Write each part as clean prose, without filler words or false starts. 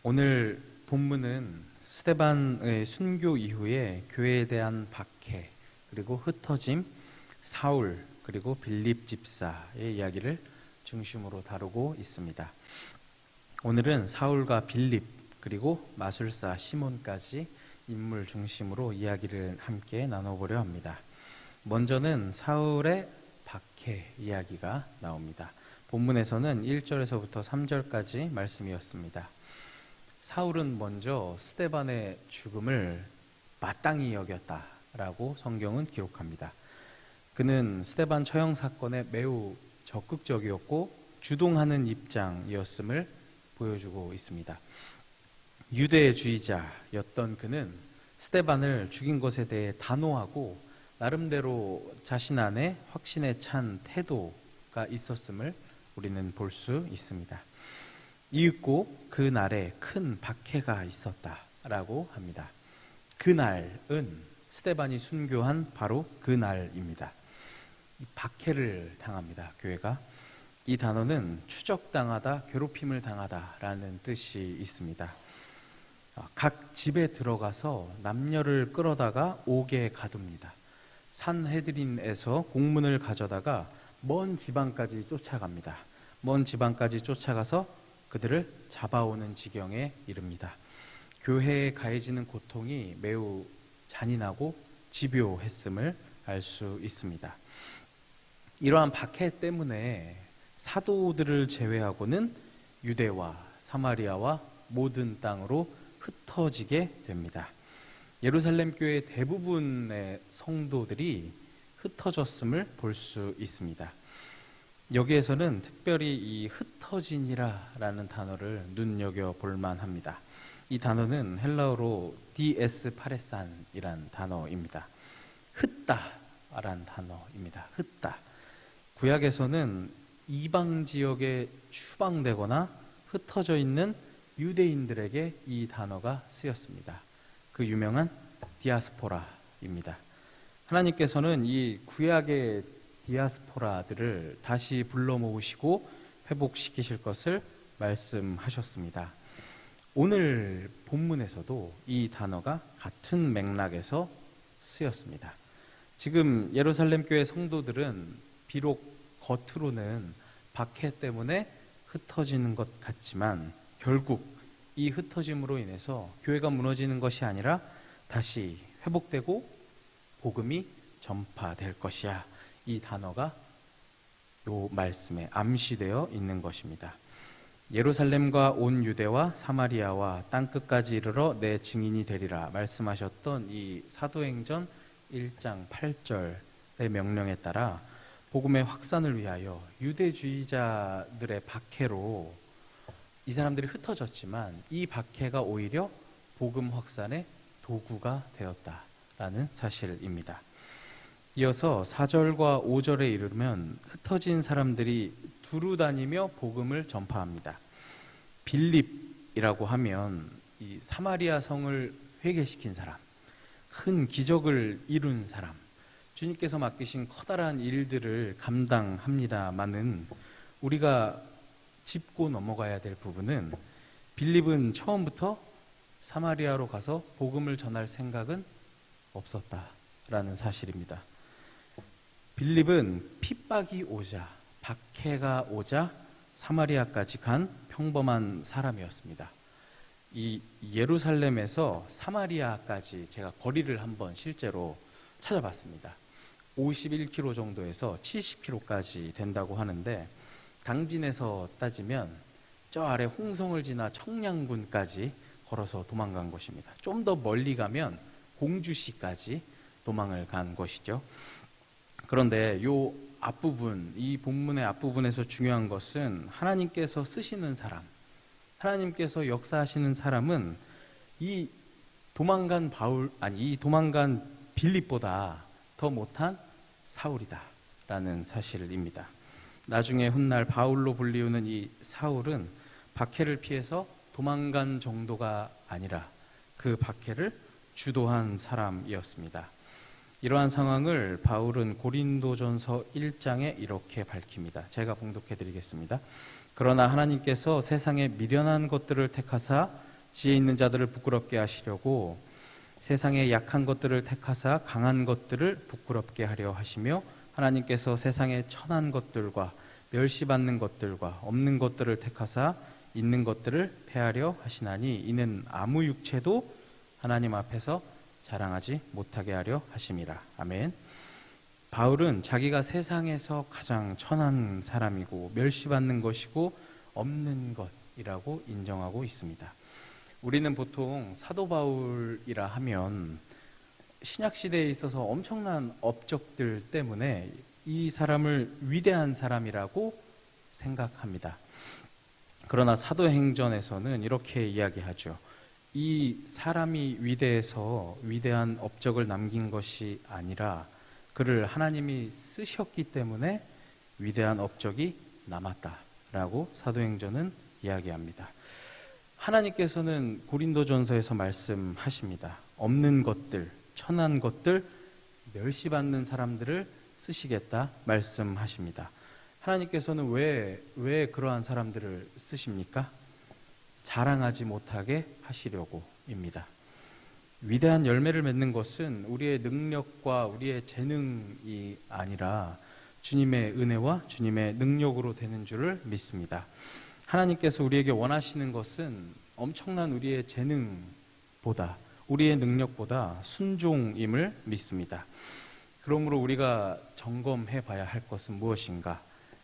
오늘 본문은 스데반의 순교 이후에 교회에 대한 박해, 그리고 흩어짐, 사울, 그리고 빌립 집사의 이야기를 중심으로 다루고 있습니다. 오늘은 사울과 빌립, 그리고 마술사 시몬까지 인물 중심으로 이야기를 함께 나눠보려 합니다. 먼저는 사울의 박해 이야기가 나옵니다. 본문에서는 1절에서부터 3절까지 말씀이었습니다. 사울은 먼저 스데반의 죽음을 마땅히 여겼다라고 성경은 기록합니다. 그는 스데반 처형 사건에 매우 적극적이었고 주동하는 입장이었음을 보여주고 있습니다. 유대주의자였던 그는 스데반을 죽인 것에 대해 단호하고 나름대로 자신 안에 확신에 찬 태도가 있었음을 우리는 볼 수 있습니다. 이윽고 그날에 큰 박해가 있었다라고 합니다. 그날은 스데반이 순교한 바로 그날입니다. 박해를 당합니다. 교회가. 이 단어는 추적당하다, 괴롭힘을 당하다라는 뜻이 있습니다. 각 집에 들어가서 남녀를 끌어다가 옥에 가둡니다. 산헤드린에서 공문을 가져다가 먼 지방까지 쫓아갑니다. 먼 지방까지 쫓아가서 그들을 잡아오는 지경에 이릅니다. 교회에 가해지는 고통이 매우 잔인하고 집요했음을 알 수 있습니다. 이러한 박해 때문에 사도들을 제외하고는 유대와 사마리아와 모든 땅으로 흩어지게 됩니다. 예루살렘 교회 대부분의 성도들이 흩어졌음을 볼 수 있습니다. 여기에서는 특별히 이 흩어진이라라는 단어를 눈여겨볼 만합니다. 이 단어는 헬라어로 디에스파레산이란 단어입니다. 흩다라는 단어입니다. 흩다. 구약에서는 이방 지역에 추방되거나 흩어져 있는 유대인들에게 이 단어가 쓰였습니다. 그 유명한 디아스포라입니다. 하나님께서는 이 구약의 디아스포라들을 다시 불러 모으시고 회복시키실 것을 말씀하셨습니다. 오늘 본문에서도 이 단어가 같은 맥락에서 쓰였습니다. 지금 예루살렘 교회 성도들은 비록 겉으로는 박해 때문에 흩어지는 것 같지만 결국 이 흩어짐으로 인해서 교회가 무너지는 것이 아니라 다시 회복되고 복음이 전파될 것이야. 이 단어가 이 말씀에 암시되어 있는 것입니다. 예루살렘과 온 유대와 사마리아와 땅끝까지 이르러 내 증인이 되리라 말씀하셨던 이 사도행전 1장 8절의 명령에 따라 복음의 확산을 위하여 유대주의자들의 박해로 이 사람들이 흩어졌지만 이 박해가 오히려 복음 확산의 도구가 되었다라는 사실입니다. 이어서 4절과 5절에 이르면 흩어진 사람들이 두루 다니며 복음을 전파합니다. 빌립이라고 하면 이 사마리아 성을 회개시킨 사람, 큰 기적을 이룬 사람, 주님께서 맡기신 커다란 일들을 감당합니다마는 우리가 짚고 넘어가야 될 부분은 빌립은 처음부터 사마리아로 가서 복음을 전할 생각은 없었다라는 사실입니다. 빌립은 핍박이 오자, 박해가 오자 사마리아까지 간 평범한 사람이었습니다. 이 예루살렘에서 사마리아까지 제가 거리를 한번 실제로 찾아봤습니다. 51km 정도에서 70km까지 된다고 하는데 당진에서 따지면 저 아래 홍성을 지나 청량군까지 걸어서 도망간 것입니다. 좀 더 멀리 가면 공주시까지 도망을 간 것이죠. 그런데 이 앞부분, 이 본문의 앞부분에서 중요한 것은 하나님께서 쓰시는 사람, 하나님께서 역사하시는 사람은 이 도망간 빌립보다 더 못한 사울이다라는 사실입니다. 나중에 훗날 바울로 불리우는 이 사울은 박해를 피해서 도망간 정도가 아니라 그 박해를 주도한 사람이었습니다. 이러한 상황을 바울은 고린도전서 1장에 이렇게 밝힙니다. 제가 봉독해 드리겠습니다. 그러나 하나님께서 세상에 미련한 것들을 택하사 지혜 있는 자들을 부끄럽게 하시려고 세상의 약한 것들을 택하사 강한 것들을 부끄럽게 하려 하시며 하나님께서 세상의 천한 것들과 멸시받는 것들과 없는 것들을 택하사 있는 것들을 패하려 하시나니 이는 아무 육체도 하나님 앞에서 자랑하지 못하게 하려 하심이라. 아멘. 바울은 자기가 세상에서 가장 천한 사람이고 멸시받는 것이고 없는 것이라고 인정하고 있습니다. 우리는 보통 사도 바울이라 하면 신약 시대에 있어서 엄청난 업적들 때문에 이 사람을 위대한 사람이라고 생각합니다. 그러나 사도행전에서는 이렇게 이야기하죠. 이 사람이 위대해서 위대한 업적을 남긴 것이 아니라 그를 하나님이 쓰셨기 때문에 위대한 업적이 남았다라고 사도행전은 이야기합니다. 하나님께서는 고린도전서에서 말씀하십니다. 없는 것들, 천한 것들, 멸시받는 사람들을 쓰시겠다 말씀하십니다. 하나님께서는 왜 그러한 사람들을 쓰십니까? 자랑하지 못하게 하시려고입니다. 위대한 열매를 맺는 것은 우리의 능력과 우리의 재능이 아니라 주님의 은혜와 주님의 능력으로 되는 줄을 믿습니다. 하나님께서 우리에게 원하시는 것은 엄청난 우리의 재능보다 우리의 능력보다 순종임을 믿습니다. 그러므로 우리가 점검해 봐야 할 것은 무엇인가?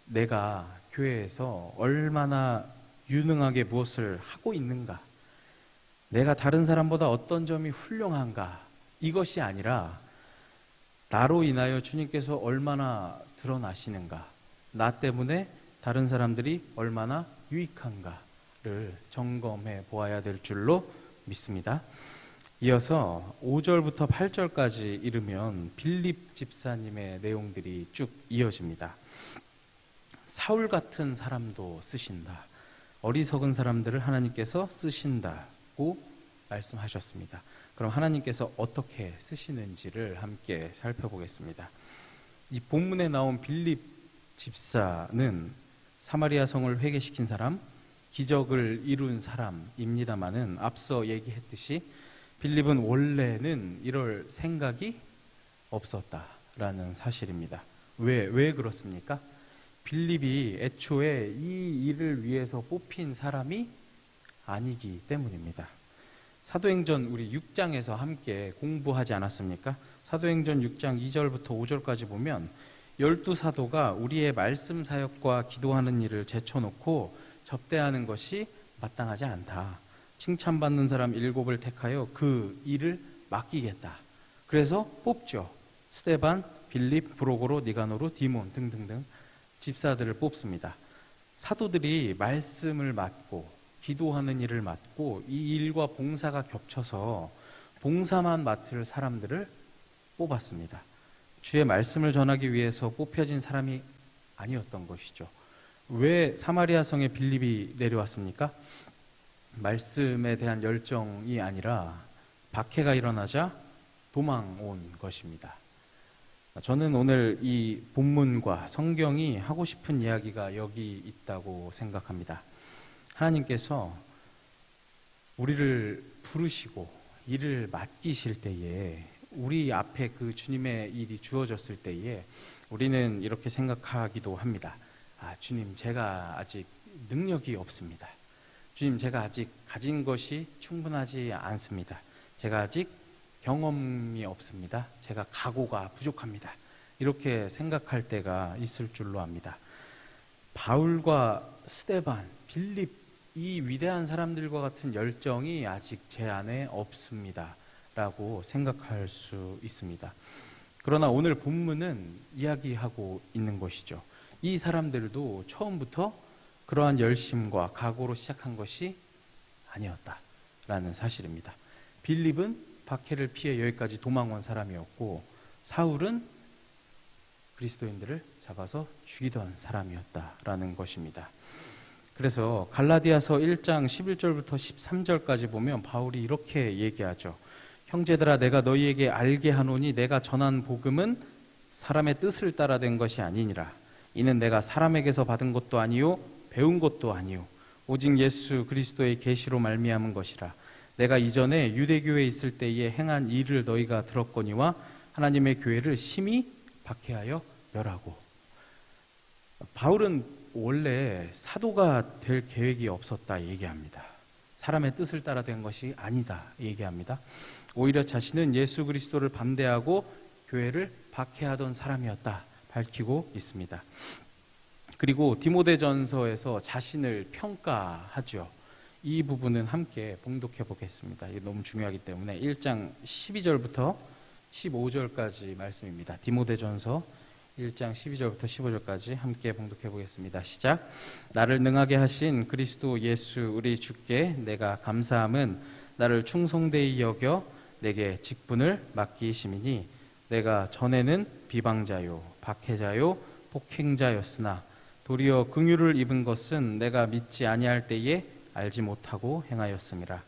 내가 교회에서 얼마나 유능하게 무엇을 하고 있는가? 내가 다른 사람보다 어떤 점이 훌륭한가? 이것이 아니라 나로 인하여 주님께서 얼마나 드러나시는가? 나 때문에 다른 사람들이 얼마나 유익한가를 점검해 보아야 될 줄로 믿습니다. 이어서 5절부터 8절까지 읽으면 빌립 집사님의 내용들이 쭉 이어집니다. 사울 같은 사람도 쓰신다. 어리석은 사람들을 하나님께서 쓰신다고 말씀하셨습니다. 그럼 하나님께서 어떻게 쓰시는지를 함께 살펴보겠습니다. 이 본문에 나온 빌립 집사는 사마리아 성을 회개시킨 사람, 기적을 이룬 사람입니다마는 앞서 얘기했듯이 빌립은 원래는 이럴 생각이 없었다라는 사실입니다. 왜 그렇습니까? 빌립이 애초에 이 일을 위해서 뽑힌 사람이 아니기 때문입니다. 사도행전 우리 6장에서 함께 공부하지 않았습니까? 사도행전 6장 2절부터 5절까지 보면 12사도가 우리의 말씀 사역과 기도하는 일을 제쳐놓고 접대하는 것이 마땅하지 않다. 칭찬받는 사람 7을 택하여 그 일을 맡기겠다. 그래서 뽑죠. 스데반, 빌립, 브로고로, 니가노로, 디몬 등등등 집사들을 뽑습니다. 사도들이 말씀을 맡고 기도하는 일을 맡고 이 일과 봉사가 겹쳐서 봉사만 맡을 사람들을 뽑았습니다. 주의 말씀을 전하기 위해서 뽑혀진 사람이 아니었던 것이죠. 왜 사마리아 성에 빌립이 내려왔습니까? 말씀에 대한 열정이 아니라 박해가 일어나자 도망 온 것입니다. 저는 오늘 이 본문과 성경이 하고 싶은 이야기가 여기 있다고 생각합니다. 하나님께서 우리를 부르시고 일을 맡기실 때에 우리 앞에 그 주님의 일이 주어졌을 때에 우리는 이렇게 생각하기도 합니다. 주님, 제가 아직 능력이 없습니다. 주님, 제가 아직 가진 것이 충분하지 않습니다. 제가 아직 경험이 없습니다. 제가 각오가 부족합니다. 이렇게 생각할 때가 있을 줄로 압니다. 바울과 스데반, 빌립, 이 위대한 사람들과 같은 열정이 아직 제 안에 없습니다. 라고 생각할 수 있습니다. 그러나 오늘 본문은 이야기하고 있는 것이죠. 이 사람들도 처음부터 그러한 열심과 각오로 시작한 것이 아니었다라는 사실입니다. 빌립은 박해를 피해 여기까지 도망온 사람이었고 사울은 그리스도인들을 잡아서 죽이던 사람이었다라는 것입니다. 그래서 갈라디아서 1장 11절부터 13절까지 보면 바울이 이렇게 얘기하죠. 형제들아, 내가 너희에게 알게 하노니 내가 전한 복음은 사람의 뜻을 따라 된 것이 아니니라. 이는 내가 사람에게서 받은 것도 아니요 배운 것도 아니요 오직 예수 그리스도의 계시로 말미암은 것이라. 내가 이전에 유대교에 있을 때에 행한 일을 너희가 들었거니와 하나님의 교회를 심히 박해하여 멸하고. 바울은 원래 사도가 될 계획이 없었다 얘기합니다. 사람의 뜻을 따라 된 것이 아니다 얘기합니다. 오히려 자신은 예수 그리스도를 반대하고 교회를 박해하던 사람이었다 밝히고 있습니다. 그리고 디모데전서에서 자신을 평가하죠. 이 부분은 함께 봉독해 보겠습니다. 이게 너무 중요하기 때문에 1장 12절부터 15절까지 말씀입니다. 디모데전서 1장 12절부터 15절까지 함께 봉독해 보겠습니다. 시작. 나를 능하게 하신 그리스도 예수 우리 주께 내가 감사함은 나를 충성되이 여겨 내게 직분을 맡기심이니 내가 전에는 비방자요 박해자요 폭행자였으나 도리어 긍휼을 입은 것은 내가 믿지 아니할 때에 알지 못하고 행하였음이라.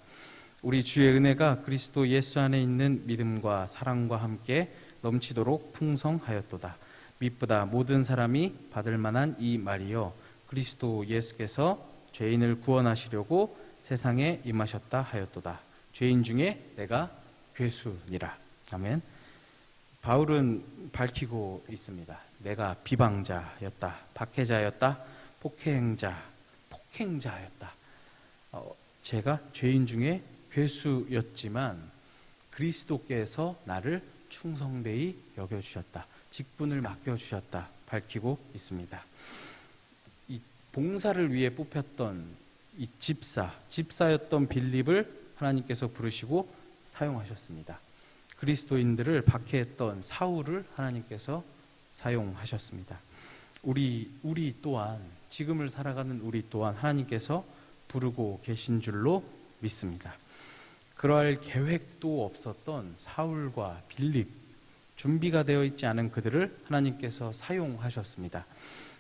우리 주의 은혜가 그리스도 예수 안에 있는 믿음과 사랑과 함께 넘치도록 풍성하였도다. 믿보다 모든 사람이 받을 만한 이 말이요 그리스도 예수께서 죄인을 구원하시려고 세상에 임하셨다 하였도다. 죄인 중에 내가 괴수니라. 아멘. 바울은 밝히고 있습니다. 내가 비방자였다, 박해자였다, 폭행자였다. 제가 죄인 중에 괴수였지만 그리스도께서 나를 충성되이 여겨주셨다, 직분을 맡겨주셨다 밝히고 있습니다. 이 봉사를 위해 뽑혔던 이 집사였던 빌립을 하나님께서 부르시고 사용하셨습니다. 그리스도인들을 박해했던 사울을 하나님께서 사용하셨습니다. 우리 또한 지금을 살아가는 우리 또한 하나님께서 부르고 계신 줄로 믿습니다. 그러할 계획도 없었던 사울과 빌립, 준비가 되어 있지 않은 그들을 하나님께서 사용하셨습니다.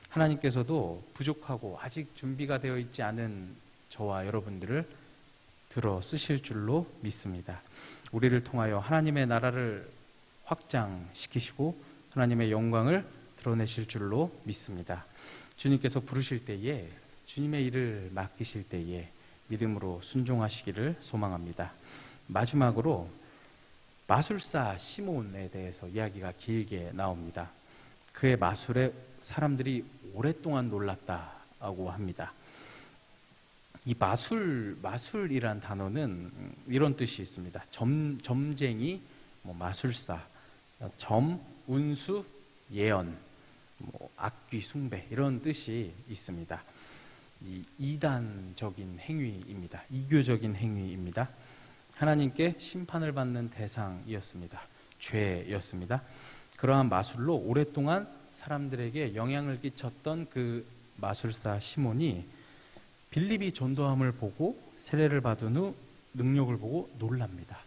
하나님께서도 부족하고 아직 준비가 되어 있지 않은 저와 여러분들을 들어 쓰실 줄로 믿습니다. 우리를 통하여 하나님의 나라를 확장시키시고 하나님의 영광을 드러내실 줄로 믿습니다. 주님께서 부르실 때에, 주님의 일을 맡기실 때에 믿음으로 순종하시기를 소망합니다. 마지막으로 마술사 시몬에 대해서 이야기가 길게 나옵니다. 그의 마술에 사람들이 오랫동안 놀랐다고 합니다. 이 마술이란 단어는 이런 뜻이 있습니다. 점쟁이, 마술사, 운수, 예언, 악귀, 숭배 이런 뜻이 있습니다. 이 이단적인 행위입니다. 이교적인 행위입니다. 하나님께 심판을 받는 대상이었습니다. 죄였습니다. 그러한 마술로 오랫동안 사람들에게 영향을 끼쳤던 그 마술사 시몬이 빌립이 전도함을 보고 세례를 받은 후 능력을 보고 놀랍니다.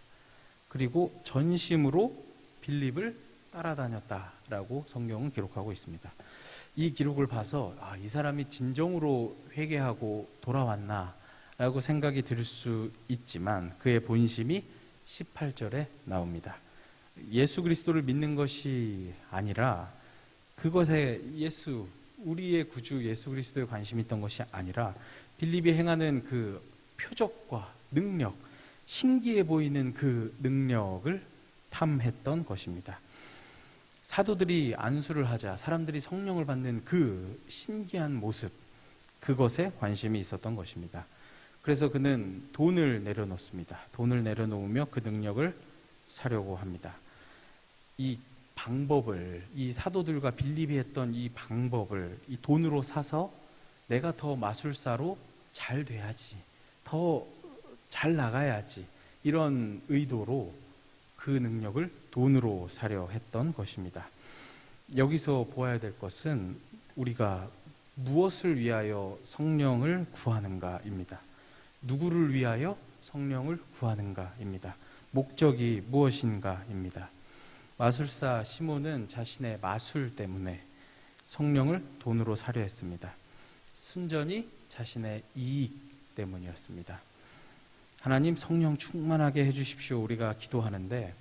그리고 전심으로 빌립을 따라다녔다라고 성경은 기록하고 있습니다. 이 기록을 봐서 이 사람이 진정으로 회개하고 돌아왔나 라고 생각이 들 수 있지만 그의 본심이 18절에 나옵니다. 예수 그리스도를 믿는 것이 아니라 그것에 우리의 구주 예수 그리스도에 관심이 있던 것이 아니라 빌립이 행하는 그 표적과 능력, 신기해 보이는 그 능력을 탐했던 것입니다. 사도들이 안수를 하자 사람들이 성령을 받는 그 신기한 모습, 그것에 관심이 있었던 것입니다. 그래서 그는 돈을 내려놓습니다. 돈을 내려놓으며 그 능력을 사려고 합니다. 이 방법을, 이 사도들과 빌립이 했던 이 방법을 이 돈으로 사서 내가 더 마술사로 잘 돼야지, 더 잘 나가야지, 이런 의도로 그 능력을 돈으로 사려 했던 것입니다. 여기서 보아야 될 것은 우리가 무엇을 위하여 성령을 구하는가입니다. 누구를 위하여 성령을 구하는가입니다. 목적이 무엇인가입니다. 마술사 시몬은 자신의 마술 때문에 성령을 돈으로 사려 했습니다. 순전히 자신의 이익 때문이었습니다. 하나님 성령 충만하게 해주십시오 우리가 기도하는데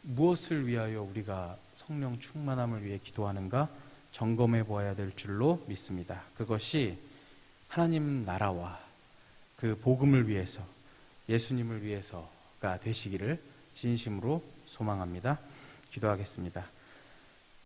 무엇을 위하여 우리가 성령 충만함을 위해 기도하는가 점검해 보아야 될 줄로 믿습니다. 그것이 하나님 나라와 그 복음을 위해서, 예수님을 위해서가 되시기를 진심으로 소망합니다. 기도하겠습니다.